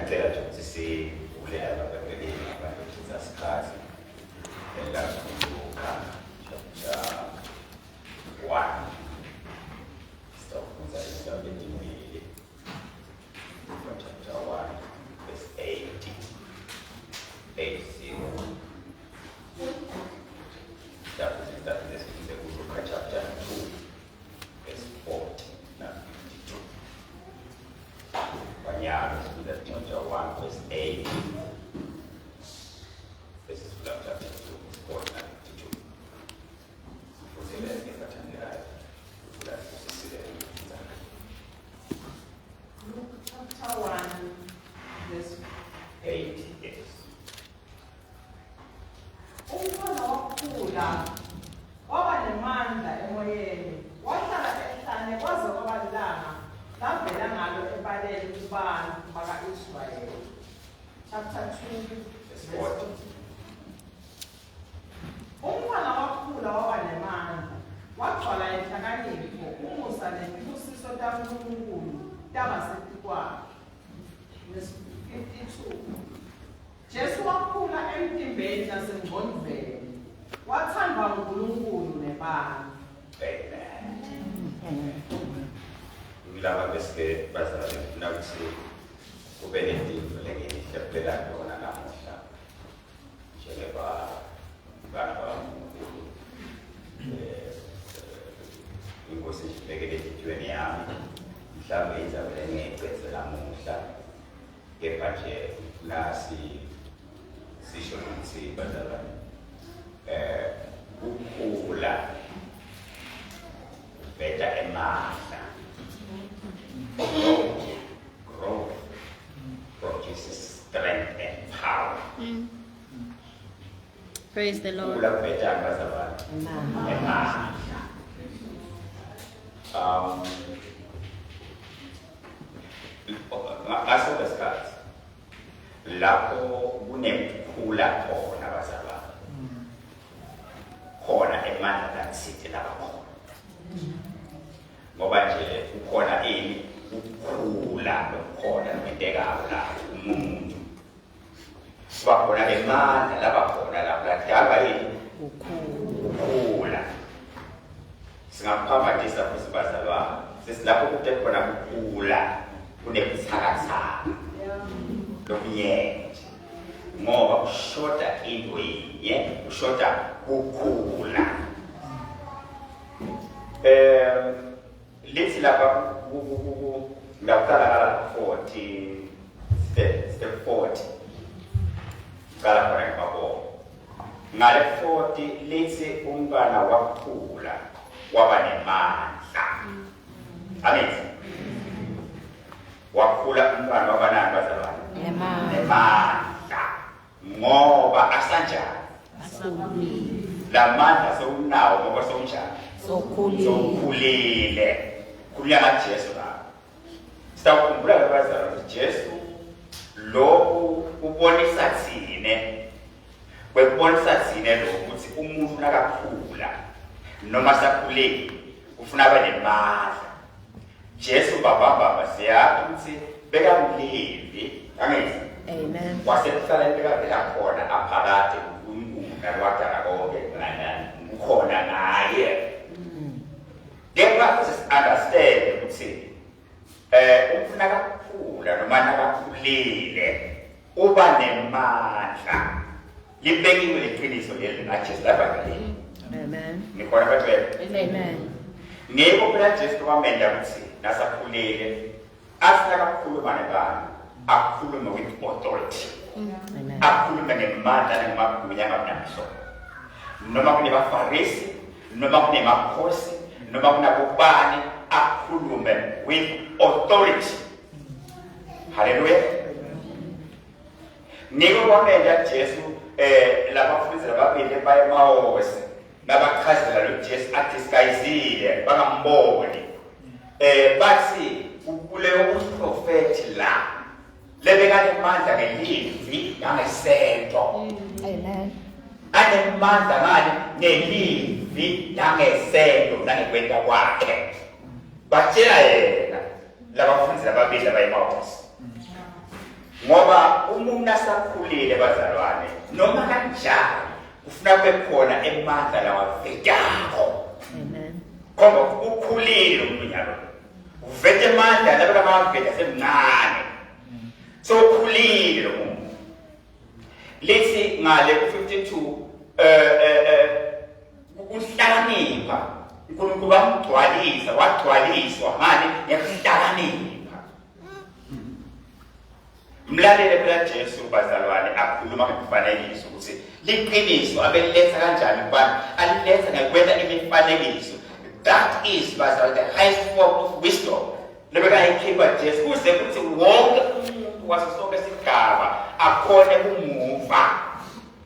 ngicela nje ukuthi siwulela ababhekeli abantu zasikhathi elakuluka chapter 1 stop kuzaliswa bedimile chapter 1 verse 80 chapter 2 verse 40 Banyana chapter 1 verse 8 this is chapter 2 verse 40 Chapter 1 verse 8 yes. Umfana wakhula waba nemandla emoyeni wahlala ehlane kwaze kwaba ilanga lavela ngalo embaleni kubantu baka-Israyeli. Chapter 2 verse 40. Umfana wakhula waba nemandla wagcwala inhlakanipho umusa nembusiso kaNkulunkulu tabasetikwane. Verse 52. Jesu wakhula emtimbeni nasengqondweni wathanda uNkulunkulu nebantu. Amen. Ngilaba bese bazali ufuna ukuthi kube nedingo lengihlebela yona namuhla njengoba baba inkosi ibekele idweni yami mhlawumbe izabele ngecetse namuhla kepha nje nasi sisho ukuthi bazali ukukhula beta emandla growth produces strength and power. Praise the Lord. Ngaso lesikhathi lapho kunekukhula khona bazalwane khona emandla kaThixo lapha khona ngoba nje ukhona ini ukukhula lokhona kwentekayo la umuntu bakhona emandla lapha khona lapha ladaba yini ukukhula singaphambanisa futhi bazalwane sesilapho kude khona ukukhula kunebuthakathaka lokunyenti ngoba ushoda into yinye ushoda ukukhula lithi lapha ngaqala 40 step 40 qala khona ngibabo ngale 40 lithi umntwana wakhula waba nemandla amen wakhula umntwana waba nani bazalwane nemandla ngoba asanjani lamandla sewunawo ngoba sewunjani sokhulile khulunya kaJesu la sitawukhumbula bazalwane Jesu lo ubonisa thine kwebonisa thine lo ukuthi umuntu nakakhula noma sakhulile ufuna abe nemandla Jesu baba siyazi ukuthi bekamlivi angithi amen wasehlala bekavela khona aphakade uNkulunkulu wadala konke nganani ukhona naye Denga understand ukuthi ufuna kakhula noma nakakhulile uba nemandla libekiwe leqiniso leli ngaJesu lapha ngale amen nikhona bathu amen ngeke phela Jesu kwamenda ukuthi nasakhulile asina kakhuluma nabantu akhuluma with authority amen akhuluma nemandla nemagunya ngamnamhlo noma kunebafarisi noma kunemakhosi noma kunabobani akhulume with authority haleluya ngeke kwamenda Jesu labafundi lababili bayemawose nabachazela lo Jesu adisguisile bangamboni bathi ukuleyo uprofeti la lebekane amandla ngelizwi nangesento amen anemandla ngani nelizwi nangesento nangekwenta kwakhe batshela yena labafundi lababili abayemawose ngoba umuntu asakhulile bazalwane noma kanjani ufuna bekhona emandla lawa vetako. Amen. Ngoba ukhulile umnyalo uvete emandla labe kamaveta semncane so ukhulile lo muntu. Lithi ngale 52 ukuhlakanipha uNkulunkulu wagcwaliswa ngani yakuhlakanipha. Mlalele phela Jesu bazalwane akhuluma ngemifanekiso ukuthi liqiniso abeliletha kanjani kubantu aliletha ngokwenza imifanekiso. That is bazalwane the highest form of wisdom. Lebeka ikhipha Jesu kuze kuthi wonke umuntu wasonke isigaba akhone umuva.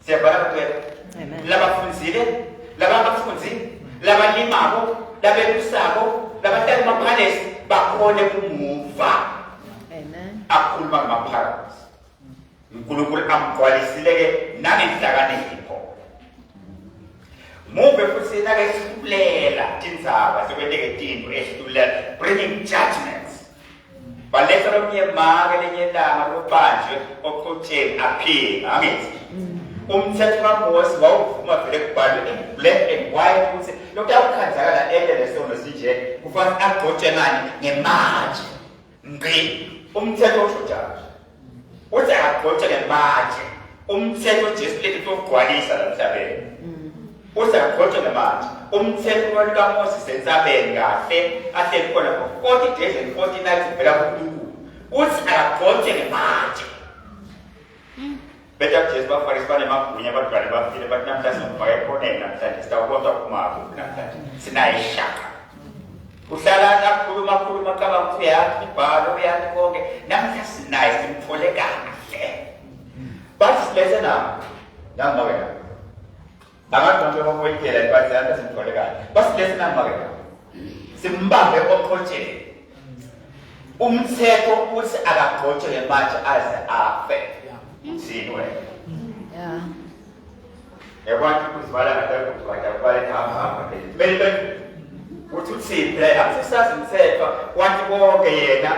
Siyabona kwethu labafunzile labafunzi labalimako labelusako labahlali emaphalesi bakhone umuva. Amen. Akhuluma ngamaphakathi uNkulunkulu amgcwalisile-ke nangenhlakanipho. Mube futhi nakesifulela tindzaba sekwenteke tinto esihlulela bringing judgments. Baletha lomnye make lenye langa lobanjwe oqotsheni aphila angithi umthetho kaMose wawuvuma vele kubhalwe in black and white ukuthi lokhu yakukhanzakala lesono sinje kufanele agqotshwe ngani ngematshe ngqi. Umthetho usho njalo uthi agqotshwe ngematshe. Umthetho Jesu lethi tokugcwalisa la emhlabeni uthi agqotshwe ngematshe. Umthetho kaMose sentsabeni kahle ahleli khona for 40 days and 40 nights vela kuNkulunkulu uthi agqotshwe ngematshe. Beta Jesu bafarisi banemagunya abantwana bafile bathi namhlanje ngibhake khona namhlanje sitawubona kumaphi namhlanje sinayishaka. Uhlala nakhuluma kaba ukuthi uyathi ibhalo uyathi konke namhlanje sinayi simthole kahle. Bathi silethe namake abantu bakwetela bathi hamba simthole kahle. Basilethe namake simbambe oqotsheni. Umthetho uthi akagqotshwe ngematshe aze afe. Sinwe. Yeah. Yabantu kuzivala ngathi kubale hamba bele uthi phela akusazi umthetho wathi bonke yena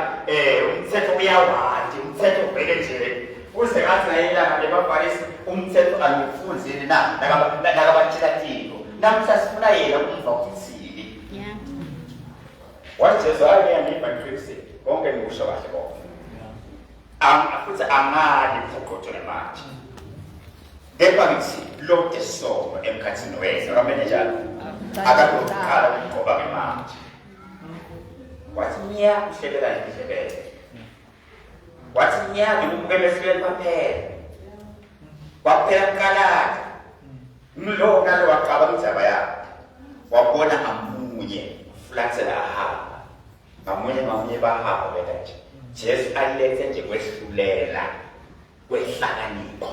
umthetho uyawathi umthetho vele nje uze ngathi ngayilanga lebafarisi umthetho angifunzile nakabatshela tiko namhla sifuna yena umva ukuthini. Yeah. Wathi Jesu ayengipha ngiqinise konke ngikusho kahle konke. Futhi angali ukugqotshwa ngematshe. Kepha ngithi lo desomo emkhathini wethu ngamene njalo akakuqala ukugqoba ngematshe. Wathi nya uhlelela indlebele. Wathi nya ngibukele ehlweni kwaphela kalaka. Ngilo nalo waqaba indzaba yakhe. Wabona ngamunye uflatsela ahamba. Ngamunye bahamba betaje. Jesu alethe nje kwehlulela kwehlakanipho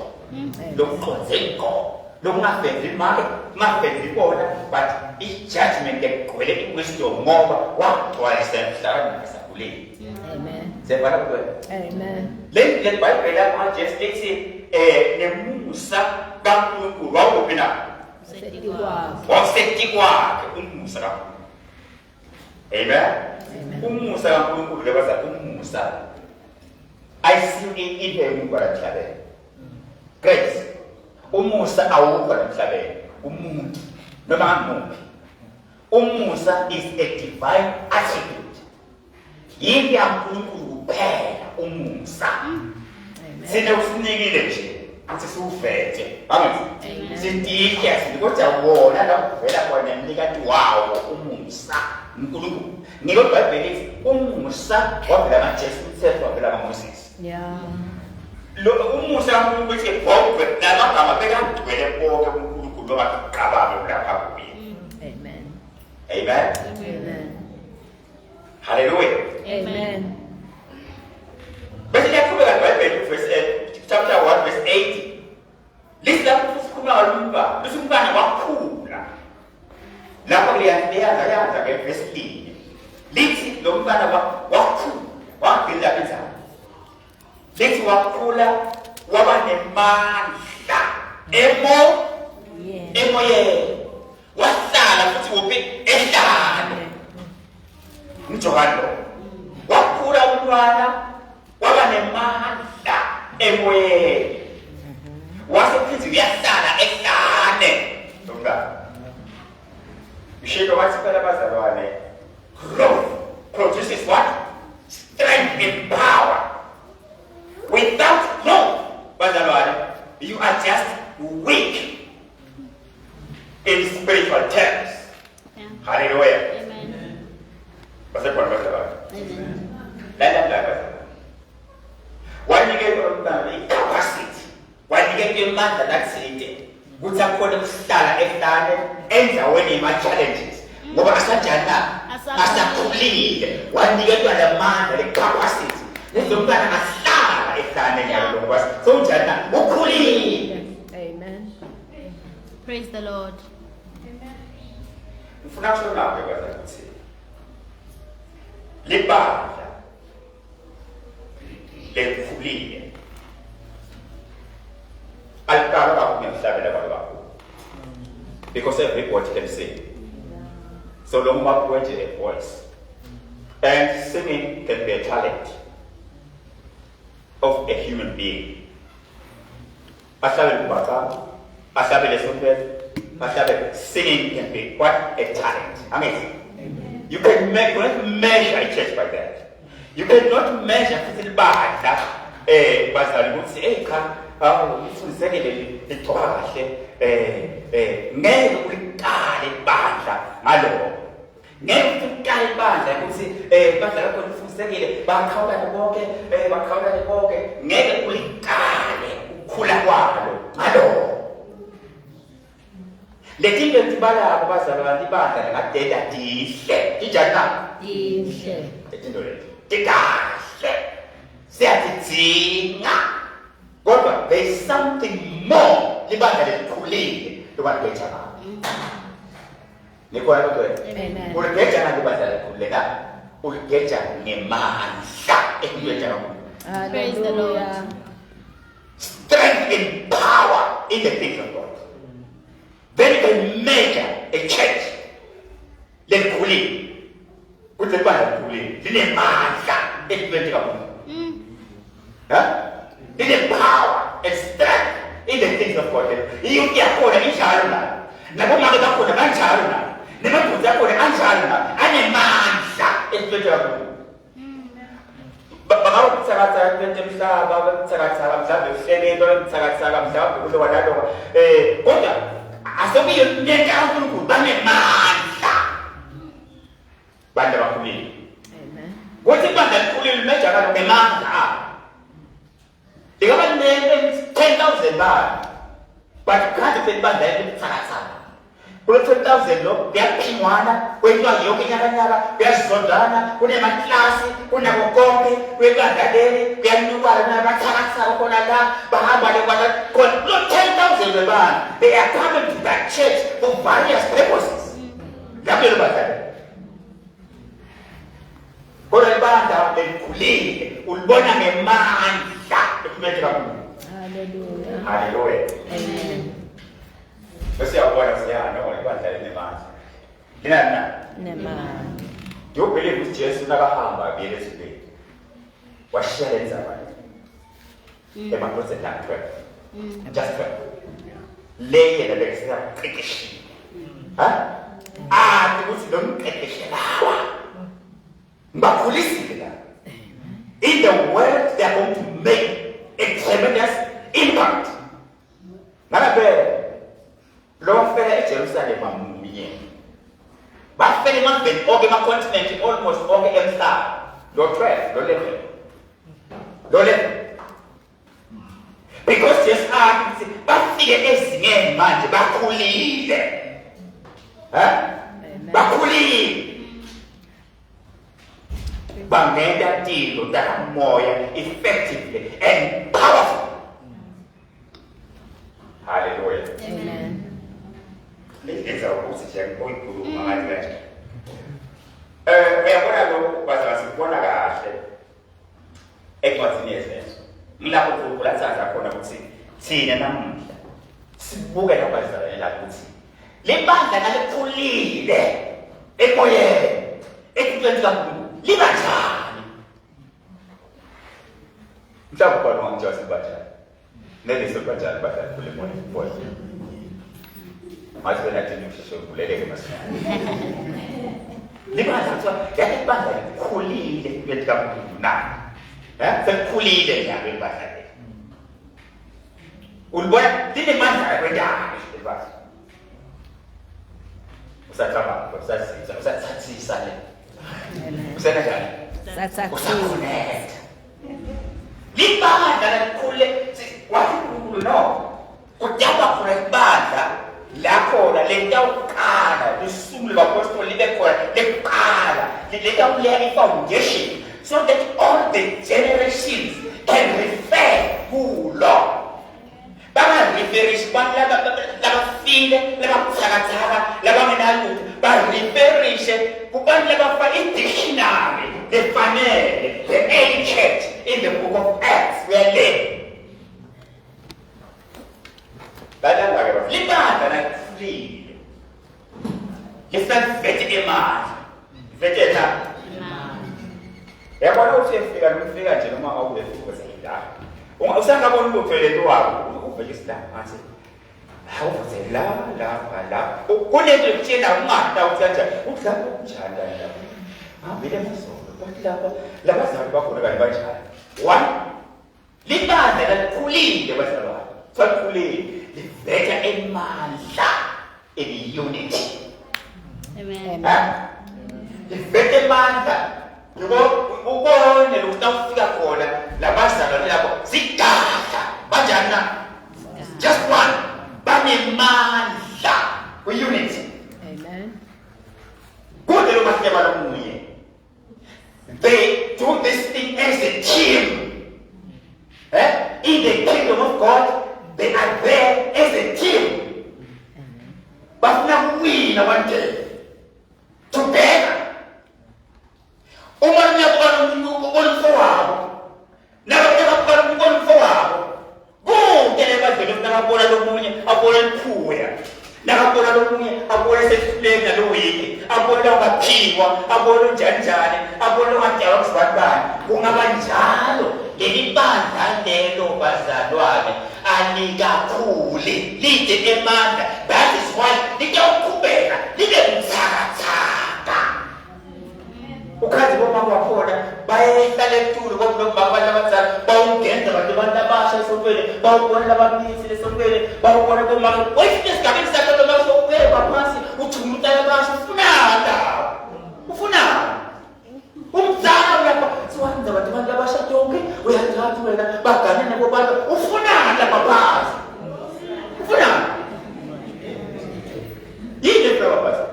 lokuqonze inqobo lokungavezi imali kungavezi bona but i-judgment egcwele i-wisdom ngoba wagcwalisa emhlakanipho sakuleni. Amen. Siyabona kwethu. Amen. Le Bible yakho Jesu lithi nemusa kaNkulunkulu wawuphi na? Wasethi kwakhe umusa kaNkulunkulu. Amen. Umusa kaNkulunkulu lebaza umusa ayisini ibe emhlabeni. Grace. Umusa awukho emhlabeni. Umuntu noma ngumuphi. Umusa is a divine attribute. Yini kaNkulunkulu kuphela umusa. Sine usinikile nje uthi siuvete. Angithi sidike kodwa wona la kuvela khona emnikati wawo umusa. uNkulunkulu ngilo iBhayibheli lithi umusa wavela kaJesu umthetho wavela kaMoses. Yeah. Lo umusa kaNkulunkulu uthi bonke namagama bekagcwele bonke uNkulunkulu lokaqababe lapha kuye. Amen. Amen. Amen. Hallelujah. Amen. Bese liyaqhubeka iBhayibheli chapter 1 verse 80. Listen kusikhuluma ngalumba, umntwana wakhula. Lapho liyaza ke verse 3. Lithi lo mntwana wakhula, wagcina kanjani? Lithi wakhula waba nemandla emoyeni. Wahlala futhi uphi ehlane. Ngijokalo. Wakhula umntwana waba nemandla emoyeni wasephinzi uyahlala ehlane nomntana ushilo wathi phela bazalwane growth produces what? Strength and power. Without growth, bazalwane, you are just weak in spiritual terms. Yeah. Hallelujah. Amen. Bazalwane. Amen. When you get your capacity, when you get your mind that's it, good according to style ends when you have challenges. Ngoba asajana asakhulile waniketwa lamandla lecapacity lezomntana ahlala ehlane yalo ngoba so njana ukhulile. Amen. Praise the Lord. Ufuna kusho lapho kwaza ukuthi libandla lekhulile aliqala kakhulu emhlabeni abantu because everybody can sing. So long as you a voice. And singing can be a talent of a human being. Singing can be what? A talent. Amazing. You can measure a church by that. You cannot measure physical bad that bazali would say, ngeke uliqale ibandla ngalo ngeke uliqale ibandla ukuthi ibandla lakho lifusekile bakhawulane bonke ngeke uliqale ukukhula kwalo ngalo letinto tibalako bazalwane ibandla lingadeda dihle dijana Dihle. letinto leti tikahle siyatidzinga kodwa there is something more libandla lelikhulile lobantu nikona kodwa Amen. uligeja ngani libandla lelikhulile uligeja ngemandla ekuyetha kakhulu. Praise the Lord. Strength and power in the things of God. Then you can measure a church lelikhulile kuthi libandla lelikhulile linemandla ekuyetha kakhulu. In the power and strength in the things of God. You yakhona injalo la. Nabomake bakhona kanjalo la. Nababhuti yakhona kanjalo la. Anemandla ekuphethe kakhulu. Bakakuthakatha kwento emhlaba, bakuthakatha mhlawumbe uhlele into emthakathaka mhlawumbe kulo wanalo. Kodwa asokuyo into kaNkulunkulu banemandla. Bantu bakhulile. Amen. Kuthi bandla likhulile limeja kanti ngemandla. They got 10,000 baht, but can't be bad. They're 10,000 low, they are Pingwana, when you are yoking Yara, we are Sodana, when I'm a class, when I'm a copy, we got that day, we are new Tarasa, Bahama, they got 10,000 baht. They are coming to that church for various purposes. That's about that. Kona ibanda lelikhulile ulibona ngemandla ekumele kakhulu. Hallelujah. Hallelujah. Amen. Bese yabona siyana ngoba ibandla linemandla. Lina Neman. do you believe ukuthi Jesu nakahamba biyele esibhedlela washiya lenza abantu emaprofeti 12 just 12 leye lebekisa qeqeshi ukuthi lo mqeqeshi lawa in the world, they are going to make a tremendous impact. Jerusalem, but very much been my continent almost because just but bangenda tilo that more effectively and powerful. Hallelujah. Amen. Let's go to check point to my life. Uyabona lo bazasibona kahle ekwazini yesenzo. Ngilapho ukulatshaza khona ukuthi thina namuhla sibuke labazalwane la ukuthi lebandla ngalikhulile emoyeni ekuthenza libanjani mhlawumbe khona ungangitshela sibajani neleso bajani badala kule morning voice mathi wena thina usheshuvuleleke masinyane libandla kuthiwa yathi ibandla likhulile kwelikaMkhulu nani selikhulile nyalo ibandla le ulibona linemandla kwendaba ibandla usathathisa le usena njani usakhonekta libandla likhule wathi uNkulunkulu no kudaba khona ibandla lakhona letawuqala lisungule abapostoli libe khona lekuqala letawuleya i-foundation so that all the generations can refer kulo bangareferishi bantu labafile lababuthakathaka labangenalutho bareferishe kubantu labafa i-dictionary lefanele the early church in the book of Acts we are there. Libandla nakufile lisanivete imali vete la yabona uthi efika nomfika nje noma awubefika la usangabona ulutho lento wakho uvele isidanga athi awuvuze la kunento ekutshela ungada uthanda udlala unjani la vele msolo bathi labazali bakhona kanye banjani one libandla likhulile bazalwane sakhulile liveta emandla unity. Amen. Liveta emandla ubone lokutafika khona labazalwane labo zigada banjani na just one banemandla unity. Amen. Kude lo mahleba lomunye they do this thing as a team. In the kingdom of God they are there as a team. But now we in one day together. That is why ukazi bomama wakhona bayehlala etulo bomama abazali bawungenza abantu abasha esofeni bawubona labamithi esofeni bawubona bomama wayifike esigabeni sakhe noma sokubeka phansi uthi umuntu abasha ufuna umzala lapha siwenza abantu abasha tonke uyathatha wena bagane nabo bantu ufuna lapha phansi ufuna yini baba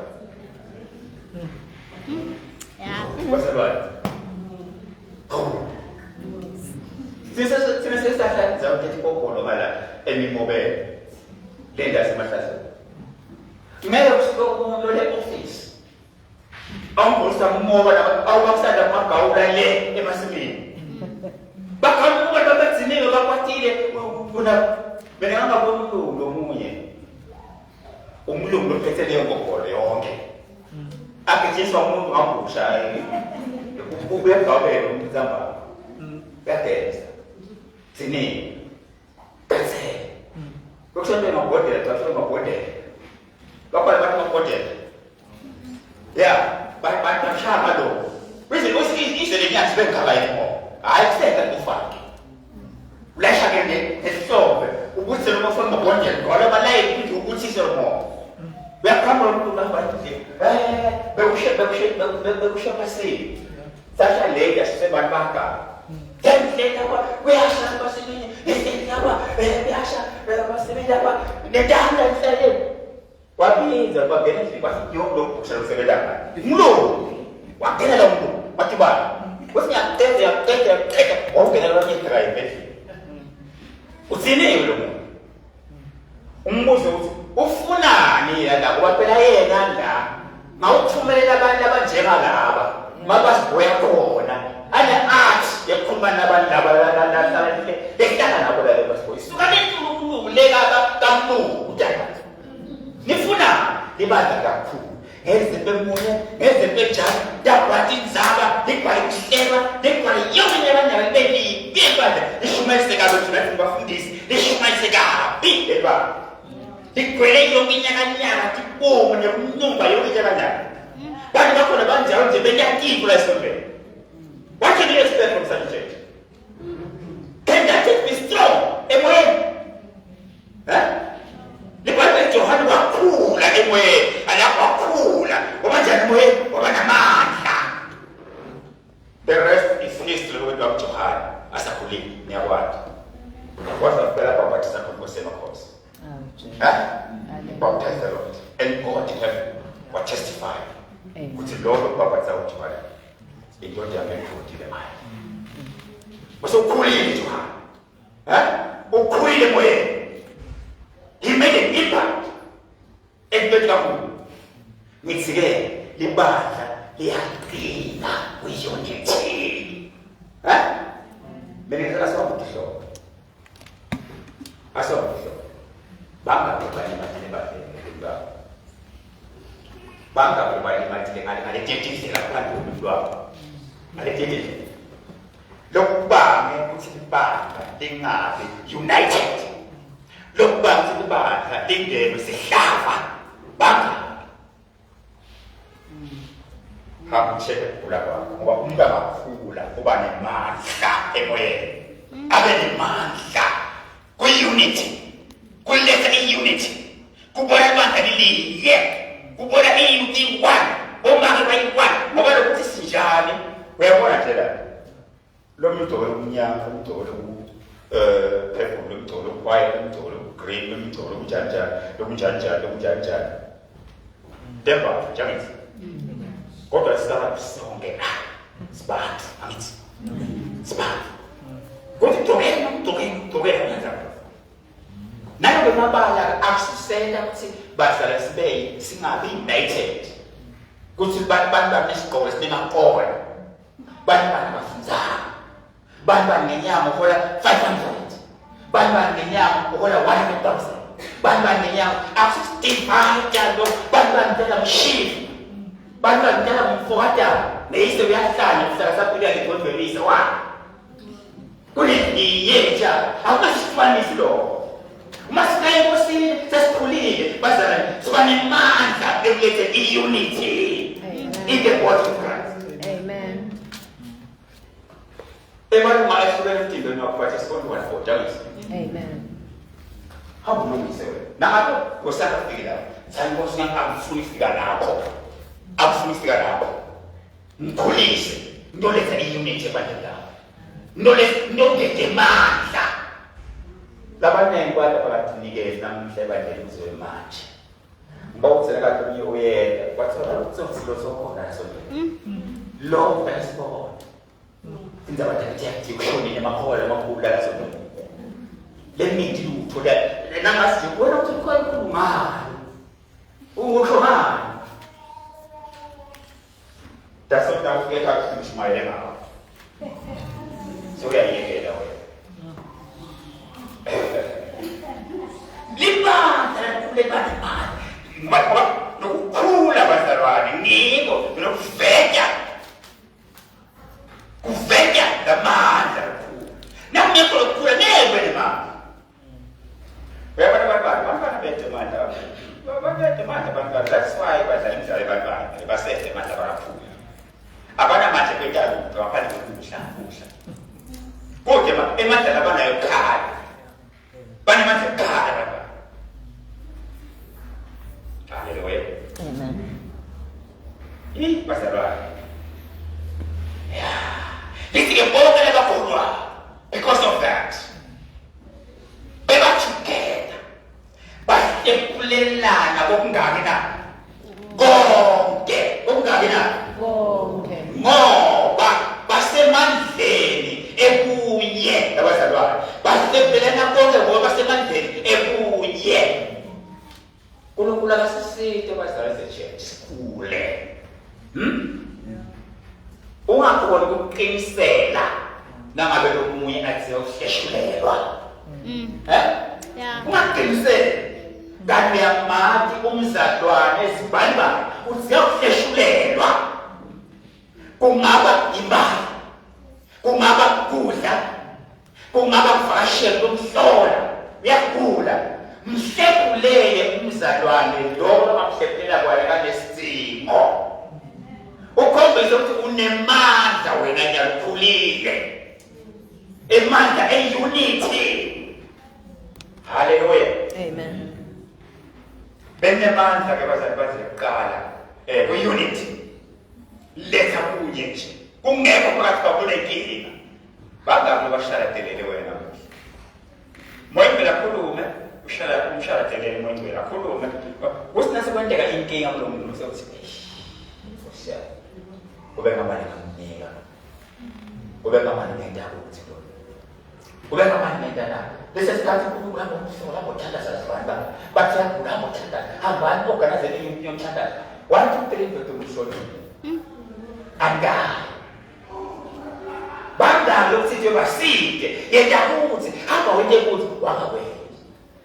what's that right? Since that zawuthi kokolo mala emimobe lenda semahlahla ngeke usiko le office awubusa umoba awubakusanda magawula le emasimini bakhamuka babadziniwe bakwatile kuna bena ngabona lo munye umlungu ophethe leyo kokolo yonke akujiswa umuntu ngabusha ubuye ngabelo umzamba yadenza sini bese kushonto ngabodela thathwe ngabodela bakhala bathi ngabodela yeah bashaka lo bese usizele nyathi bengaba yimo hayi kuseka kufake ulasha ke nesihlobo ukuthi lo mfana ngabodela ngoba balayi ukuthi sizomo uyaqamba umuntu ngabathi bekushe pasi sasha leda sisebanbaka template apa uyasha basebenye apa uyasha basebenye apa nedanda isale wapinza bagena kwasi yonke kusebenza mulo wagena lo muntu batibana wasinyathethe wongena lo nyekera ibethi uthini lo muntu umbuzo uthi ufunani yala waphela yena la ngawuthumelela abantu abanjengalaba mabasiboya khona ana art yakhuluma nabantu laba lehlala nabo la basiboya suka lentulo leka kamuntu utata nifuna libandla kakhulu ngezembe munye ngezembe njalo yabathi inzaba likwali kuhleba likwali yonke abanye bebili beba ibandla lishumayise kabi thina bafundisi lishumayise kabi lelwa ligcwele yonke inyakanyaka tibongo nekunumba yonke inyakanyaka bantu bakhona banjalo nje benyakivu la esontweni. What can you expect from such a church? Can that church be strong emoyeni? Libhayibheli Johane wakhula emoyeni, alapho wakhula wabanjani emoyeni, wabanamandla. The rest is history with Dr. Johane asakhulile niyakwazi. Wakwazi ukuphela babhathisa khona kusemakhosi. Baptize the Lord and God in heaven will testify. Ukuthi lokho babhathiza uJohane indoda yakhe ekhulile manje. Usukhulile Johane. Ukhulile emoyeni. He made an impact. Empethu kakhulu. Ngitsike libandla liyaqina kuyonyethi. Mina ngicela siwabudihlo. Asawudihlo. Bangabani bathile bathile. Bangabani bathile ngale tethisela phansi umntwana. Ngale tethisela. Lokubanga ukuthi libandla lingabe united. Lokubanga ukuthi libandla lingene sihlava. Banga. Hamsheke kula kwakho ngoba umuntu angakhula kuba nemandla emoyeni. Abe nemandla ku-unity. Kuletha i-unity. Kubona ibandla lilinye. Kubona i-one. Omake bayi-one. Ngoba lokuthi sinjani. Uyabona nje la. Lo mdolo omnyama, umdolo purple, lo mdolo white, lo mdolo green, lo mdolo kunjani. Demba, jangithi. Kodwa sisaba sonke la. Sibantu, angithi. Sibantu. Kodwa tokena kanjani. Nayo bemabala akusisela ukuthi bahlala sibe singabi united. Kuthi bantu banesigqoko singakhona. Bantu bafundzana. Bantu ngenyama uhola 500. Bantu ngenyama uhola 100,000. Bantu ngenyama akusidivide njalo. Bantu ngitela mshifu. Bantu ngitela mfowata. Neyise uyahlanya kusala saphila ngekonference wa. Kule yenja awukasifanisi lo. Masikaye nkosini sesikhulile bazalwane siba nemandla ekulethe i-unity in the body of Christ. Amen. Emalunga ehlukene emcimbini wakuphatha isikole one-four jangithi. Amen. Hawulungise wena. Nakato kosakafika lapho. Sankosi angifuni ukufika lapho. Akufuni ukufika lapho. Ngikhulise ntoletha i-unity ebandleni lapho. Ntolethe mandla. Labanengi kwada bakanikeza namhla ebandleni uzwe manje. Ngibawuthela kade umnye uyenda kwathiwa utsofilo sokhona sonke. Lo baseball. Indaba yakhe kushonile emakhola amakhulu la sonke. Lemithi uthola nangasi wena uthi khona ngani. Usho ngani? Dasonta ukeka kushmayela ngawo. So uyayekela wena. Libandla manje nokukhula bazalwane ngiko nokuveka lamandla nakungekho lokukhula ngeke nemandla. Uyabona bantwana bethu manje bantwana that's why badlala imidlalo yabantwana basethe manje baraphula abana manje betalo ngaphandle kokudla kodwa emandla abanayo khaya bani manje khaya. Hallelujah. Amen. Bazalwane. Yeah. Listen, bonke labafundwa because of that. Beba together. Bahlelelana kokungaki na. Konke kokungaki na. Konke. Ngoba basemandleni ebunye abazalwane. Bahlelelana konke ngoba basemandleni ebunye. Kulo akasisite bazalwane se-church sikhule. Ungakhona ukuqinisela nangabe lomunye athi uhleshulelwa. Ungaqinisela kanti uyamathi umzalwane ezibhalibali uthi uyahleshulelwa. Kungaba imali, kungaba kudla, kungaba kuvakashela kumhlola uyagula mhlekulele umzalwane lo amhlephelela kwaye kanesimo ukhombisa ukuthi unemandla wena nyalukhulile emandla eunity. Hallelujah. Amen. Benemandla ke bazali baziqala ku-unity letha kunye nje kungekho phakathi kwabo kunenkinga bangabo bashaladelele wena moyimela khulume umshaladelele moyimela khulume kusinase kwenteka inkinga kulo muntu sokuthi Osha ube ngamani ngamnika ube ngamani ngendaba ukuthi lo ube ngamani ngendaba bese sikhathi ukuhamba umhlola ngothandaza abantu bathi yagula ngothandaza hambani organize yomthandazo 1 2 3 beto umhlola anga bangalo ukuthi baside yenda ukuthi hamba wente ukuthi wangakwenza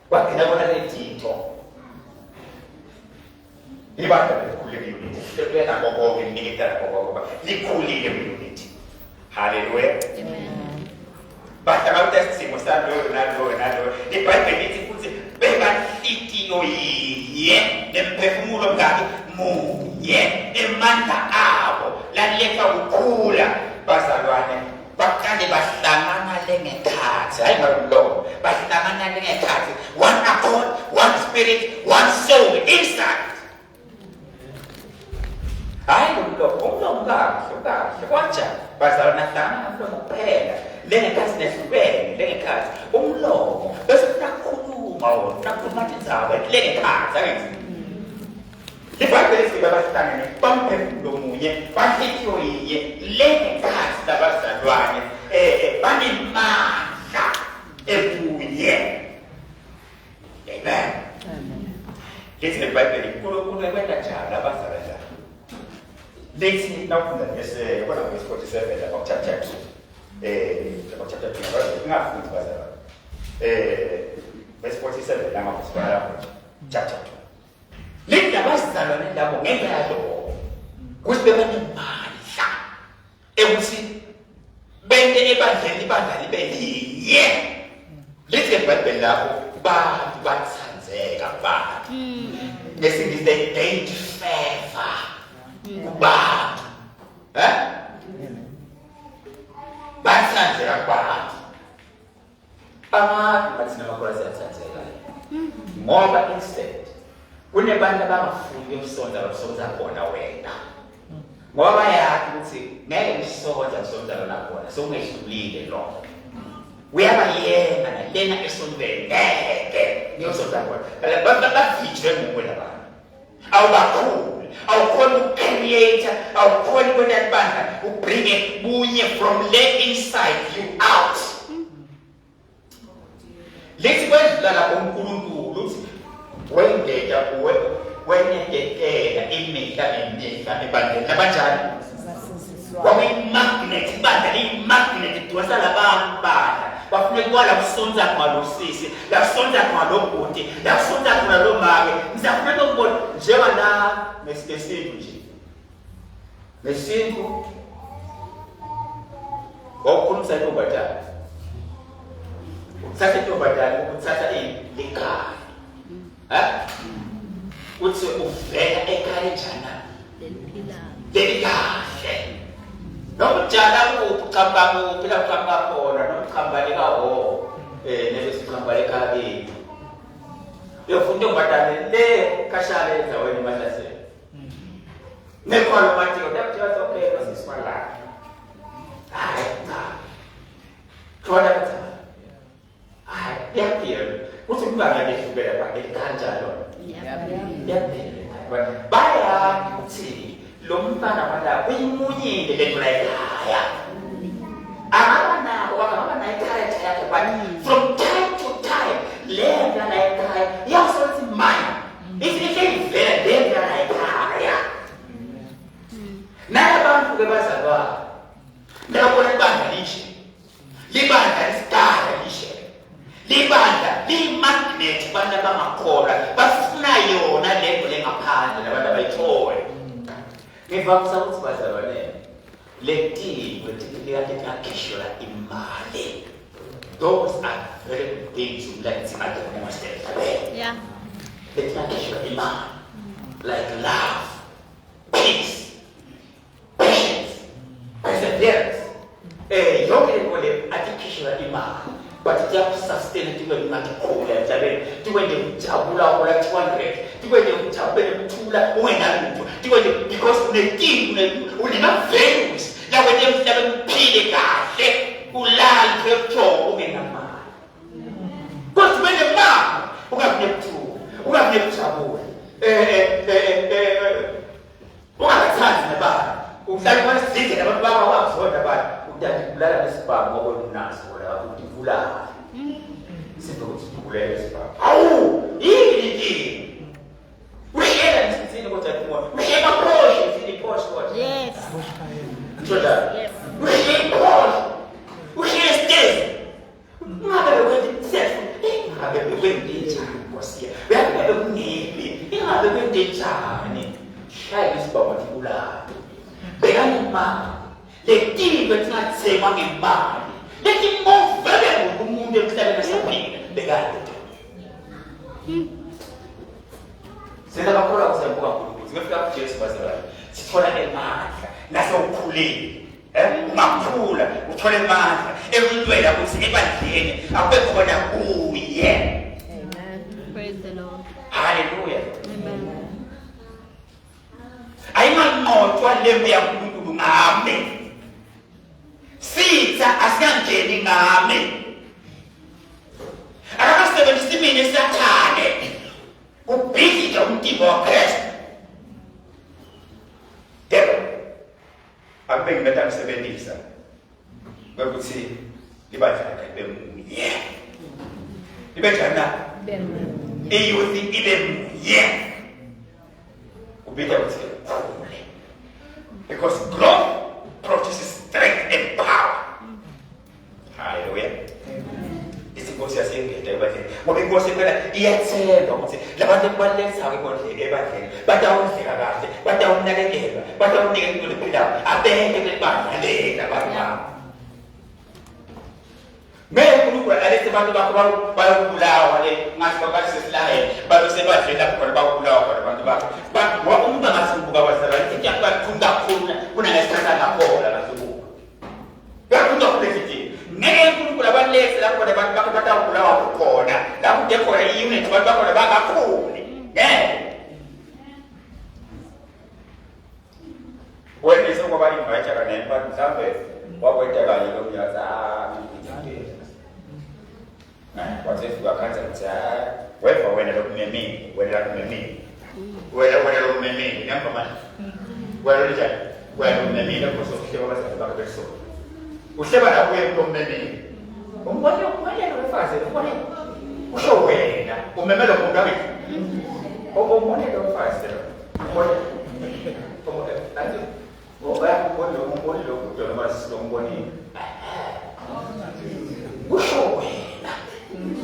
wagcina bona lethitho ibanda likhulile unity lena ngoba nginikela ngoba likhulile unity. Hallelujah. Amen. Bahlangabeza isimo salo nalo iBhayibheli lithi futhi bekanhlitiyo yinye nemphefumulo ngakhe munye emandla abo laletha ukukhula bazalwane baqale bahlangana lengekhathi hayi ngalo bahlangana lengekhathi one accord, one spirit, one soul inside. Hayi ngalo kahle kwacha bazalwane hlangana kuphela lengekhathi nehlukene lengekhathi umlomo bese kukhuluma wona kukhuluma indaba lengekhathi ayithi iBhayibheli lithi bahlangane bamphefumulo munye bahlitiyo yinye lengekhathi labazalwane banemandla ekunye. Amen. Lithi iBhayibheli uNkulunkulu ekwenza njalo abazalwane lithi nawufunda bese kona verse 47 lapha chapter 2 chapter 2 ngafuthi bazalwane verse 47 la ngakusibala chapter 2 lithi abazalwane labo ngendalo ukuthi bebanemandla ekuthi bente ebandleni ibandla libe linye lithi iBhayibheli lapho bantu batsandzeka abantu ngesingisi they favor kubantu batsandzeka kubantu abantu bathi namakhosana ayatsandzeka ngoba instead kunebantu abangafuni ukusonza khona wena ngoba bayazi ukuthi ngeke usonza lona khona sokungehlulile lokho uyabayena lena esondweni ngeke ngiyosonza khona bafijwe ngokwena abantu awubakhulu awukhona ukucreate awukhona ukwenza ibandla ubring it bunye from the inside you out. Lethi kwedlula lapho uNkulunkulu uthi wengeka kuwe wenyekela imihla ebandleni labanjani wamagnet ibandla limagnet dwasa labantu banda bafune kwala kusonza kwalosisi la kusonza kwalobhuti la kusonza kwalomake ngizafuna ukubona njengana ngesintu nje nesintu ngokukhulumisa intombazane uthatha intombazane uthatha ikhaya uthi uvela ekhaya njana delikahle nomjala ukuchamba kuphila kuchamba khona nomchamba lekaho nebesichamba lekhabi yofunda intombazane le kashale endaweni eMahlasela nekhona manje kodwa okay basisifala hayi cha khona cha hayi yaphila uthi kubanga lehlukela phakeli kanjalo yaphila baya uthi lo mfana wala uyimunyile lento la ekhaya angaba character yakhe but from time to time lento la ekhaya yasothi mine ifivela lento la ekhaya nabantu bebazalwa ndabona ibandla lishe libandla lisidala lishe libandla limagnet abantu abangakholwa bafuna yona lento lengaphandle nabantu abayithola ngivamisa ukuthi bazalwane letiwe tikilika tikakhishola imali those are very good things you like to demonstrate. Yeah. It's not a man. Like love, peace, patience, perseverance. Young people artificial iman, but just sustain it when not cool and to when you tabula or at 200, to when you tabula because the king will not famous. Now when you seven pilica, who land your toe in a man. But when the man who have never true, who have never taboo. Wakathatha nabani uhlala kwasizwe nababa wakuzoda bani udadi kulala nesibhamu ngoba unaso la udivula isinto kuthula lesibhamu awu yini uyela nisini kodwa kuwa uyela Porsche sini Porsche kodwa Yes. njoda Yes. uyela Porsche uyela stairs ngabe kwenze self ngabe kwenze Kosia ngabe kungiphi ingabe kwenze njani shaya isibhamu thibula bekani ma lekiwe tinatsema ngemali lekimovele umuntu emhlabeni esaphila bekani sena bakholwa kusembuka kakhulu singafika kuJesu bazalwane sithola emandla nasewukhulile ungakhula uthola emandla emntwini akuthi ebandleni akubekho khona kuye. Amen. Praise the Lord. Hallelujah. Amen. Ayimangqothwa lembu yaNkulunkulu ngame sitha asingangeni ngame akasebenzisa imini esathane ubhidlika umtimba waKristu yebo akubeki beta msebenzisa bekuthi libandla libe munye libe njani iyuthi ibe munye ubhidla ukuthi because growth produces strength and power. Hallelujah. Isinkosi yasengeda ebandleni ngoba inkosi phela iyathemba ukuthi labantu kubalekisa ekondleni ebandleni batawudleka kahle batawunakekela batawunika impilo ephilayo abeke belibandlela abantu babo uNkulunkulu aletse abantu bakho bayobulawa le ngathi bakasesilayeni balosebandleni lapho khona bayobulawa khona abantu bakho ngoba umuntu angasibuka abazalwane into yakufunda kakhulu kunanesithatha ngakhola ngasubuka yakufunda kulesithi ngeke uNkulunkulu abaletse lapho khona abantu bakho batawubulawa khona lapho kukhona i-unit abantu bakhona bangakhuli wena sokuba invite kana empa mhlambe wakwenda kanye lomnyaza wazefika kanza ukuthi weva wena lokumemini wena lokumemini wena lokumemini nyamba manje wena njani wena lokumemini lapho sokuhleba abazali bakho beso uhleba la kuye lokumemini umbone lofaze ubone usho wena umemela umuntu akhe umbone lofaze umbone athi umbone lo kudala masilo umbone usho wena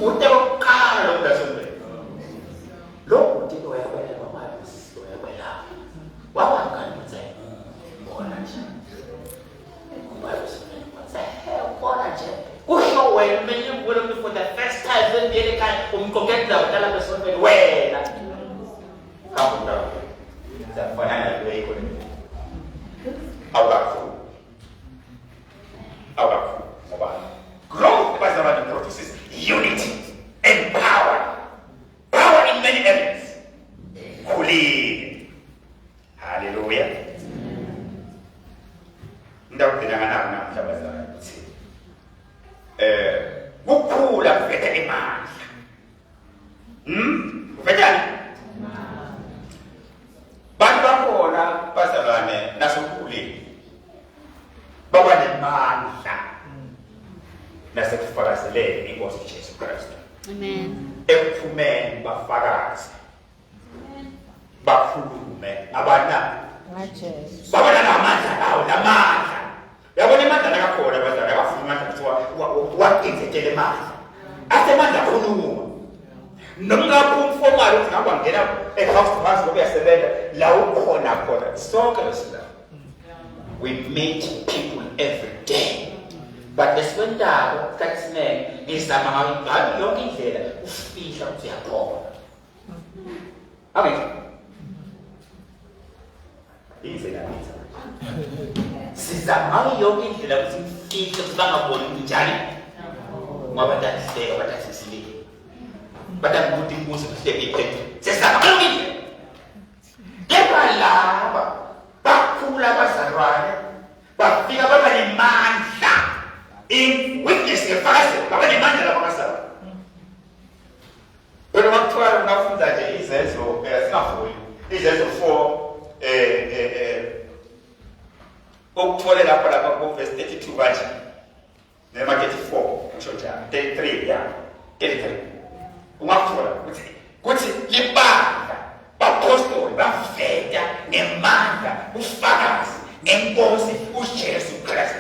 utawukhala umntasombe lokhu uthi uyakwela mama uyakwela wabanganze bona nje bona nje usho wena manje ngibona ukuthi for the first time sendiyele ekhaya umqoqeda udala besombe wena kakhulu zafanana nale ikho awukakhulu ngoba growth bazalwane produces unity and power in many areas. Khulile. Hallelujah. Ndawubhekana nawo namhla bazalwane ukuthi ukukhula kuvela emandla. Kuvela bantu bakhona bazalwane nasokhulile baba nemandla nasekufakazeleni inkosi uJesu Kristu. Amen. Ekuphumeni bafakaze bakhulume abana babona namandla lawo namandla yabona amandla nakakhona bazalwane akafuna amandla kuthiwa waqinzetele amandla asemandla khuluma nomngaphi umfomali ukuthi ngaba ngena ehouse to house ngoba yasebenza la ukhona sonke lesila we meet people every day but lesibendaba kathine ngizama ngayo yonke indlela ufihla ukuthi uyakhona. Amen. Izela ngithi. Sizama ngayo yonke indlela ukuthi ufihle ukuthi bangaboni njani. Ngoba ndahleka badazisilile. Badakuthi imbuzo kuhleke. Sizama ngayo indlela. Kepha laba bakhula abazalwane bafika baba nemandla in witness ngefakazi baba nemandla labakazalwane. Pero wakuthiwa ungafunda nje izenzo singafuni izenzo 4 okuthole lapha ku verse 32 kanje noma 34 ngisho njalo 33 ya 33 ungakuthola ukuthi libandla bapostoli bafeta ngemandla ufakazi ngenkosi uJesu Kristu.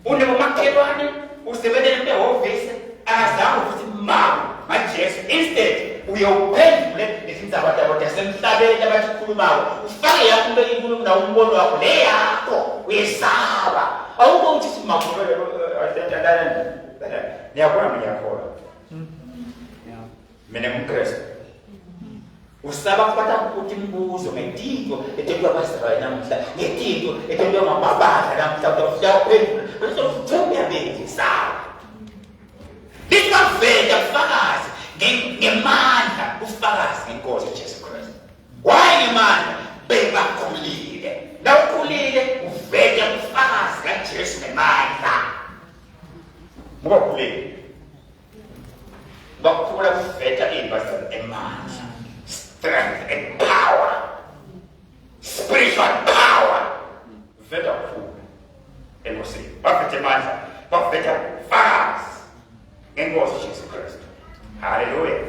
Unemakhelwane usebenzele ehhovisi azange ukuthi mawu ngaJesu instead uyawuphendule izindaba zabo zasemhlabeni abakhulumayo ufake yakho ube inkulumo na umbono wakho le yakho uyesaba awubo ukuthi simakhulele niyabona ngiyakhola mina ngumKristu usaba kuphatha ukuthi imibuzo ngetinto etendwa abazalwane namuhla ngetinto etendwa ngababadla namuhla uyaphendula bese uthemba yabenzisa Lisaveta ufakazi ngemandla ufakazi ngenkosi uJesu Kristu. Why ngemandla? Bebakhulile. La ukhulile uveta ufakazi kaJesu ngemandla. Ngoba ukhulile. Bakhula uveta imbasa emandla. Strength and power. Spiritual power. Veta ukhulu. Enkosini. Bafeta emandla. Bafeta ufakazi. Ngenkosi Jesu Kristu. Haleluya.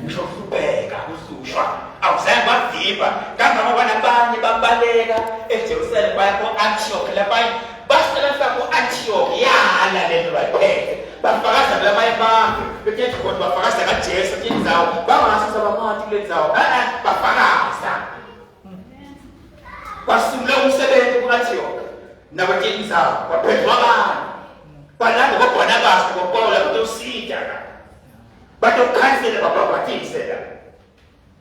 Ushobeka usushwa. Awusaye bavimba kangaba banabanye babaleka eJerusalem baya ko Antioch lapha basela ko Antioch yala lento bayiphethe. Bafakaza lamanye abantu bethe kodwa bafakaza kaJesu indzawo bangasisa bamathi lenzawo. Bafakaza. Basula umsebenzi kuAntioch. Nabathi indzawo baphethwa abantu. Balanda Barnabas ko Paul batosija batokhansela babaphathisela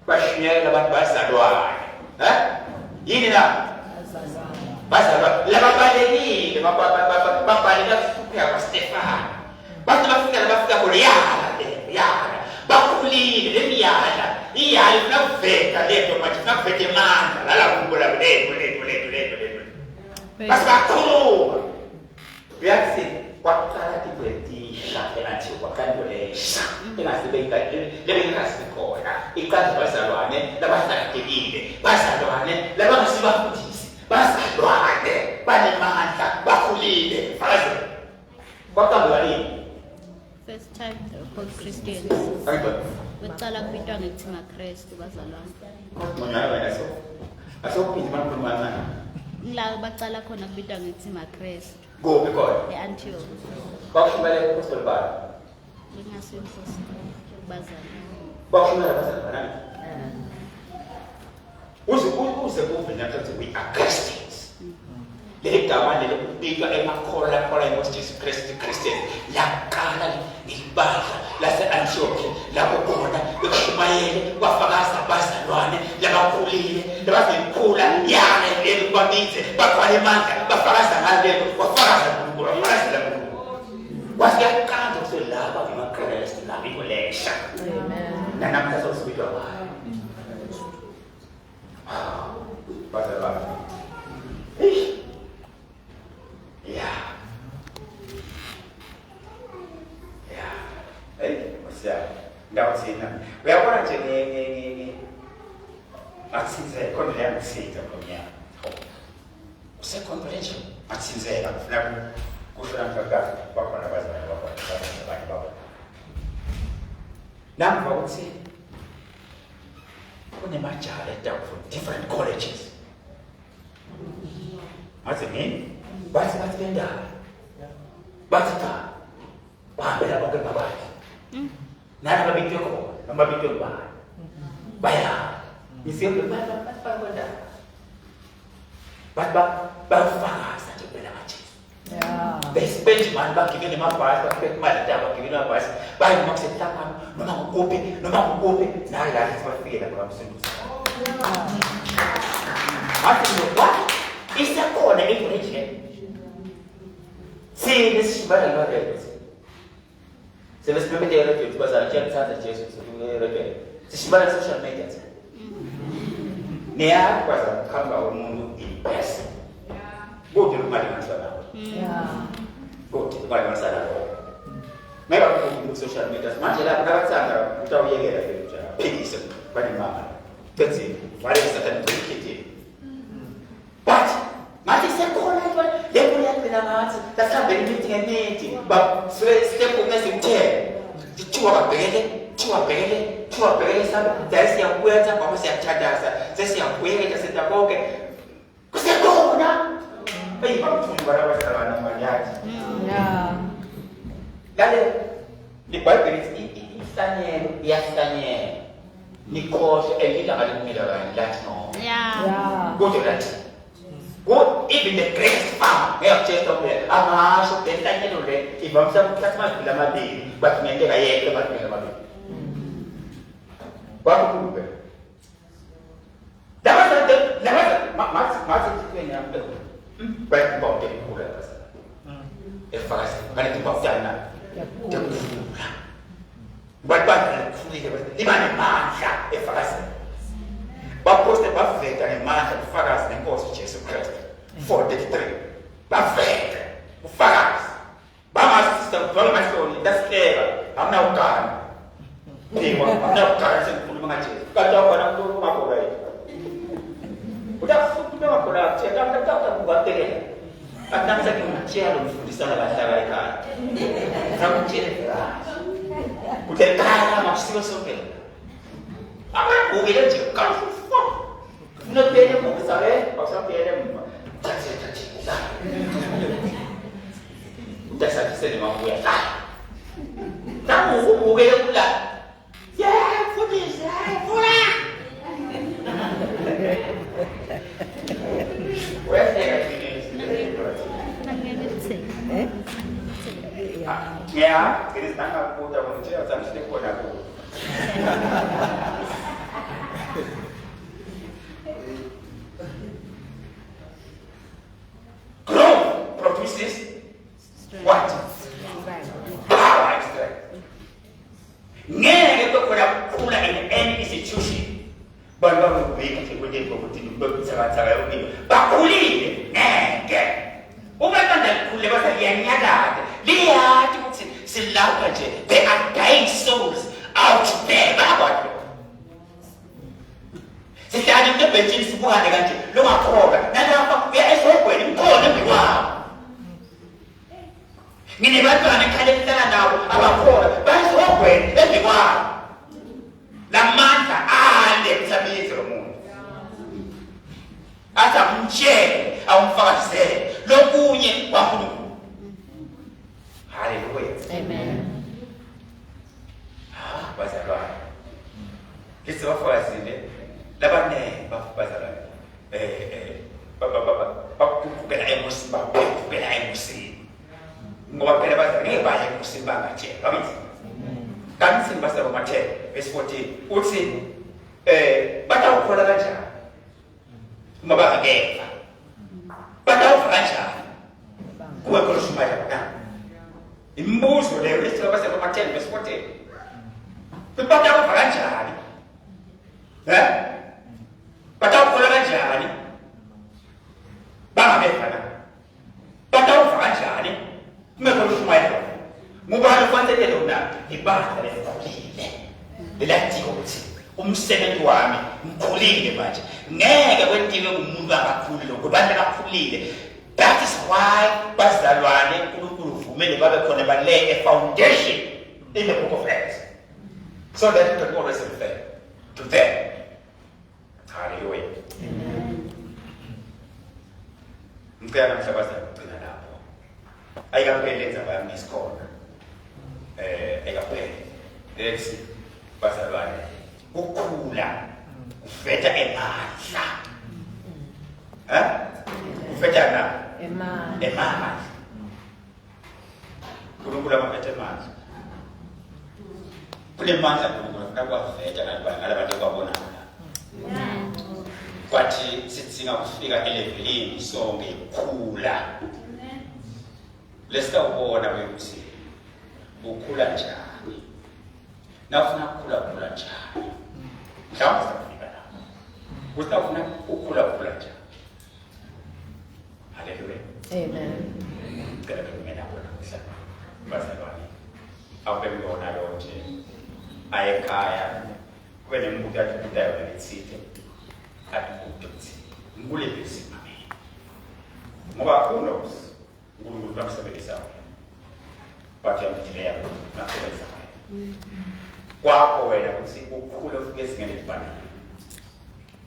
bashinyela abantu bazalwane yini na bazalwane lababalekile babaleka kupha kwaStefano bathi bafika yala bakhulile lemiyala iyala nakuveka lento manje nakuveka emandla lala kubola lento basibakhuluma uyakuthi kwaqala ibretisha engathi kwakandolesha engasibeka lebengasikhona iqhaza bazalwane labahlakekile bazalwane labangasibafundisi bazalwane banemandla bakhulile faze kwaqala yini First time called Christians. Becala kubitwa ngithi maKristu bazalwane. Monyana wena so asophinda bakhuluma La bacala khona kubitwa ngithi maKristu. Go because eAntioch. bakushumela apostol bani Lingasenkosi bazalwane. bakushumela bazalwane uze kuvela ukuthi we are Christians. Le gama lelo kubika emakhola eNkosi Jesu Kristu Christian yaqala ngibandla lase-Antioch lapho khona bekushumayele kwafakaza abazalwane labakhulile labazikhula yale lelo babize bakhwala emandla bafakaza ngalelo wafakaza uNkulunkulu wafakaza laNkulunkulu wasiyaqala ukuthi laba ngamaKristu nabingolesha nanamhla sosibizwa ngayo bazalwane Ngawuthina uyabona nje atsinzela khona le yangisitha ngonyaka useconference atsinzela kufuna kusho namhlanje bakhona abazalwane bakhona babo namba uthi kunemajaha edaba from different colleges athi ngini bathi bendaba bathi cha bahambela bonke babathi nana babitwe khona noma babitwe ngubani baya isembe bakwenda bafakaza nje phela kaJesu bese spend man bagibele amabhasi baphethe imali bagibele amabhasi bayi noma kusehlakana noma ngukuphi naye la sibafike lapha kamsindisi athi what isakhona into nje sine sishibana noRed sebesiphethe iRed bazala tshela Jesu sokuRed sishibana social media neya kwaza kukhamba umuntu in person kodwa imali ngisana kodwa imali ngisana mega ku social media manje lapha nabathanda utawuyekela le nje phikise bani mama that's it wale satani tukhithi but manje sekhona into leyo yaphela ngathi sasambe meeting ba step ungesimthele thiwa babhekele sabe siyakwenza ngoba siyachadaza sesiyakuyeka setha konke kusekhona bamthumba labazalwana manyathi Dale, iBhayibheli ihlanyelo iyahlanyela. Nikhohle elila ngalimela lathi no. Kodwa lathi. Good even the greatest farmer ngiyakutshela ukuthi amasho behlanyelo le ivamisa ukuthatha amabili amabili bathi ngeke ayeke amabili amabili. Kwakukhulu. Mathi kwenye ambe. Bathi bonke ikhula basa. Efakasi ngani ngibafana. Baphatha kufuneka libane mandla efakasi. Baposte baveta nemandla ufakazi nenkosi Jesu Kristu 4:33 baveta ufakazi bamasister bamahloni dasicela amna ukani ndimo amna ukani sengikhuluma ngaJesu kanti awubona umuntu ongakhola yini udafuthi ongakhola kuthela mntaka kubatekela akanza kumtshela umfundisana bahlala ekhaya samtshela kuthekala makusiko sonke abangubile nje kafu nobele mukuzale awusapele mma thathe la udasathise mabuya namu ubukele kula fundisa fula it is not a quote I want to tell you, I'm quote. Growth produces what? Power and strength. Ngeke kukhula in any institution. Bantu bobeki ukuthi bokutsakatsaka yobini. Bakhulile ngeke. Uma kanda kukhule basayanyakade. Liyathi ukuthi silapha nje they are dying souls out there. Babona. Sihlala into benchini sibuhane kanje lo ngakhoba nalapha uya esogweni imkhona embiwawo ngine bantwana ekhaya ehlala nawo abakhola basogweni embiwawo lamandla ale emhlabeni lomuntu azamtshele awumfakazele lokunye kwaNkulunkulu. Hallelujah. Amen. Bazalwane lisibafakazile labanenge bazalwane bakukela emosini bakukela emosini ngoba phela bazalwane ngeke baye emosini bangatshela babizi kanti sibasaba Matthew verse 14 uthi batawukhola kanjani uma bangekeva batawufa kanjani kuwe koloshumayela kana imbuzo leyo lesibasaba Matthew verse 14 batawufa kanjani batawukhola kanjani bangabefana batawufa kanjani kumekholoshumayela ngubani ufanele lona ibandla lesikhulile lelathi ukuthi umsebenzi wami mkhulile manje ngeke kwentiwe umuntu akakhulu lokho abantu abakhulile. That is why bazalwane uNkulunkulu uvumele babe khona balay a foundation in the book of Acts so that you can always refer to them. Hallelujah. Amen. Ngicela mhlabazi ukugcina lapho ayikapheleza bami isikhona ayikaphele lethi bazalwane ukukhula uveta emandla uveta na emandla uNkulunkulu amaphethe manje kunemandla uNkulunkulu akwaveta ngalabantu ababonana kwathi sidinga ukufika elevelini sonke ukukhula lesitawubona ukuthi ukhula njani nafuna ukukhula njani mhlawumbe sizafika lapho usitawufuna ukukhula njani. Haleluya. Amen. Ngicela kumina bona mhlawumbe bazalwane awubembona lo nje ayekhaya kube nemuntu athutayo nethithe athi ngulele simame ngoba uNox uNkulunkulu bakusebenzisa bathi amthile yakho nasebenza kwakho wena ukuthi ukhule ufike ezingeni elifanele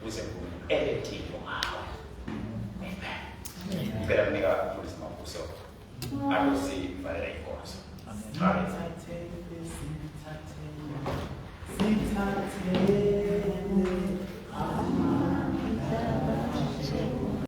uze uNkulunkulu elethile ngawe. Amen. Ngicela kunika umfundisi Mabuso alusivalele inkonzo. Amen.